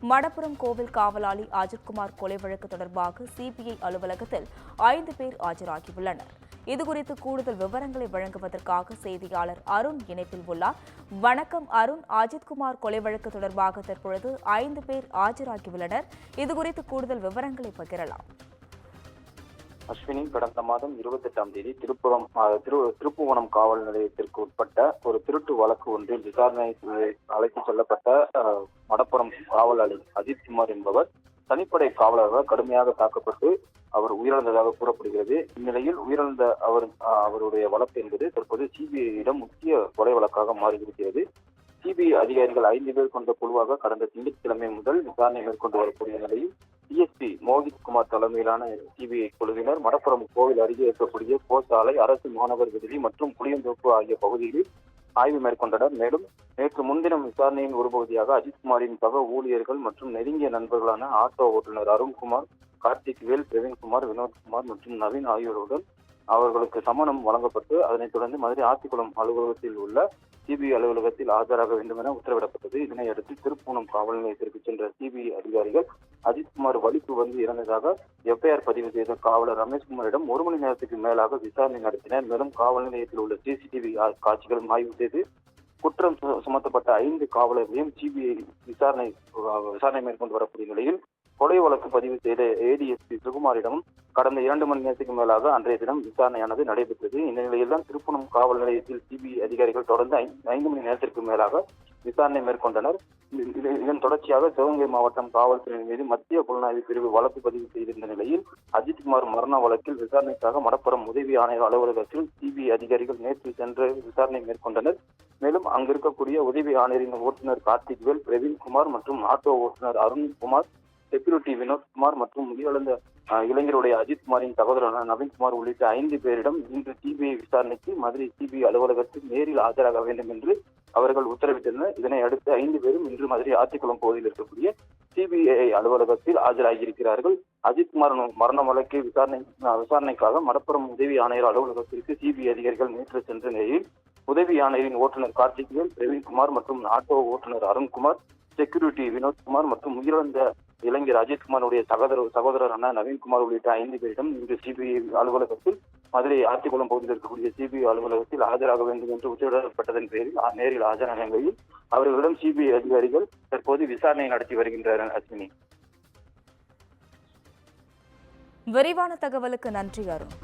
மடப்புரம் கோவில் காவலாளி அஜித்குமார் கொலை வழக்கு தொடர்பாக சிபிஐ அலுவலகத்தில் 5 பேர் ஆஜராகியுள்ளனர். இதுகுறித்து கூடுதல் விவரங்களை வழங்குவதற்காக செய்தியாளர் அருண் இணைப்பில் உள்ளார். வணக்கம் அருண். அஜித்குமார் கொலை வழக்கு தொடர்பாக தற்பொழுது 5 பேர் ஆஜராகியுள்ளனர். இதுகுறித்து கூடுதல் விவரங்களை பகிரலாம். அஸ்வினி, கடந்த மாதம் 28ஆம் தேதி திருப்புவனம் காவல் நிலையத்திற்கு உட்பட்ட ஒரு திருட்டு வழக்கு ஒன்றில் விசாரணை அழைத்துச் செல்லப்பட்ட மடப்புரம் காவலாளி அஜித்குமார் என்பவர் தனிப்படை காவலராக கடுமையாக தாக்கப்பட்டு அவர் உயிரிழந்ததாக கூறப்படுகிறது. இந்நிலையில் உயிரிழந்த அவருடைய வழக்கு என்பது தற்போது சிபிஐயிடம் முக்கிய கொலை வழக்காக மாறியிருக்கிறது. சிபிஐ அதிகாரிகள் 5 பேர் கொண்ட குழுவாக கடந்த திங்கட்கிழமை முதல் விசாரணை மேற்கொண்டு வரக்கூடிய நிலையில் டிஎஸ்பி மோகித் குமார் தலைமையிலான சிபிஐ குழுவினர் மடப்புரம் கோவில் அருகே இருக்கக்கூடிய கோசாலை, அரசு மாணவர் விடுதி மற்றும் புளியந்தோப்பு ஆகிய பகுதிகளில் ஆய்வு மேற்கொண்டனர். மேலும் நேற்று முன்தினம் விசாரணையின் ஒரு பகுதியாக அஜித்குமாரின் சக ஊழியர்கள் மற்றும் நெருங்கிய நண்பர்களான ஆட்டோ ஓட்டுநர் அருண்குமார், கார்த்திக் வேல், பிரவீன்குமார், வினோத்குமார் மற்றும் நவீன் ஆகியோருடன் அவர்களுக்கு சம்மனம் வழங்கப்பட்டு அதனைத் தொடர்ந்து மதுரை ஆத்திக்குளம் அலுவலகத்தில் உள்ள சிபிஐ அலுவலகத்தில் ஆஜராக வேண்டும் என உத்தரவிடப்பட்டது. இதனையடுத்து திருப்புவனம் காவல் நிலையத்திற்கு சென்ற சிபிஐ அதிகாரிகள் அஜித்குமார் வலிக்கு வந்து இறந்ததாக எஃப்ஐஆர் பதிவு செய்த காவலர் ரமேஷ்குமாரிடம் 1 மணி நேரத்துக்கு மேலாக விசாரணை நடத்தினர். மேலும் காவல் நிலையத்தில் உள்ள சிசிடிவி காட்சிகளும் ஆய்வு செய்து குற்றம் சுமத்தப்பட்ட 5 காவலர்களையும் சிபிஐ விசாரணை மேற்கொண்டு வரக்கூடிய நிலையில் கொலை வழக்கு பதிவு செய்த ஏடிஎஸ்பி சுகுமாரிடம் கடந்த 2 மணி நேரத்துக்கு மேலாக அன்றைய தினம் விசாரணையானது நடைபெற்றது. இந்த நிலையில்தான் திருப்புவனம் காவல் நிலையத்தில் சிபிஐ அதிகாரிகள் தொடர்ந்து 5 மணி நேரத்திற்கு மேலாக விசாரணை மேற்கொண்டனர். இதன் தொடர்ச்சியாக சிவகங்கை மாவட்டம் காவல்துறையின் மீது மத்திய புலனாய்வு பிரிவு வழக்கு பதிவு செய்திருந்த நிலையில் அஜித்குமார் மரண வழக்கில் விசாரணைக்காக மடப்புரம் உதவி ஆணையர் அலுவலகத்தில் சிபிஐ அதிகாரிகள் நேற்று சென்று விசாரணை மேற்கொண்டனர். மேலும் அங்கு இருக்கக்கூடிய உதவி ஆணையரின் ஓட்டுநர் கார்த்திக் வேல், பிரவீன்குமார் மற்றும் ஆட்டோ ஓட்டுநர் அருண்குமார், செக்யூரிட்டி வினோத்குமார் மற்றும் உயிரிழந்த இளைஞருடைய அஜித்குமாரின் சகோதரரான நவீன்குமார் உள்ளிட்ட 5 பேரிடம் இன்று சிபிஐ விசாரணைக்கு மதுரை சிபிஐ அலுவலகத்தில் நேரில் ஆஜராக வேண்டும் என்று அவர்கள் உத்தரவிட்டனர். இதனை அடுத்து 5 பேரும் இன்று மதுரை ஆத்திக்குளம் பகுதியில் இருக்கக்கூடிய சிபிஐ அலுவலகத்தில் ஆஜராகியிருக்கிறார்கள். அஜித்குமார் மரண வழக்கு விசாரணைக்காக மடப்புரம் உதவி ஆணையர் அலுவலகத்திற்கு சிபிஐ அதிகாரிகள் நேற்று சென்ற நிலையில் உதவி ஆணையரின் ஓட்டுநர் கார்த்திக் வேல், பிரவீன்குமார் மற்றும் ஆட்டோ ஓட்டுநர் அருண்குமார், செக்யூரிட்டி வினோத்குமார் மற்றும் உயிரிழந்த இளைஞர் அஜித்குமாருடைய சகோதரரான நவீன்குமார் உள்ளிட்ட 5 பேரிடம் இன்று சிபிஐ அலுவலகத்தில் மதுரை ஆத்திக்குளம் பகுதியில் இருக்கக்கூடிய சிபிஐ அலுவலகத்தில் ஆஜராக வேண்டும் என்று உத்தரவிடப்பட்டதன் பேரில் நேரில் ஆஜரான நிலையில் அவர்களிடம் சிபிஐ அதிகாரிகள் தற்போது விசாரணை நடத்தி வருகின்றனர். அஸ்வினி, விரிவான தகவலுக்கு நன்றி அருண்.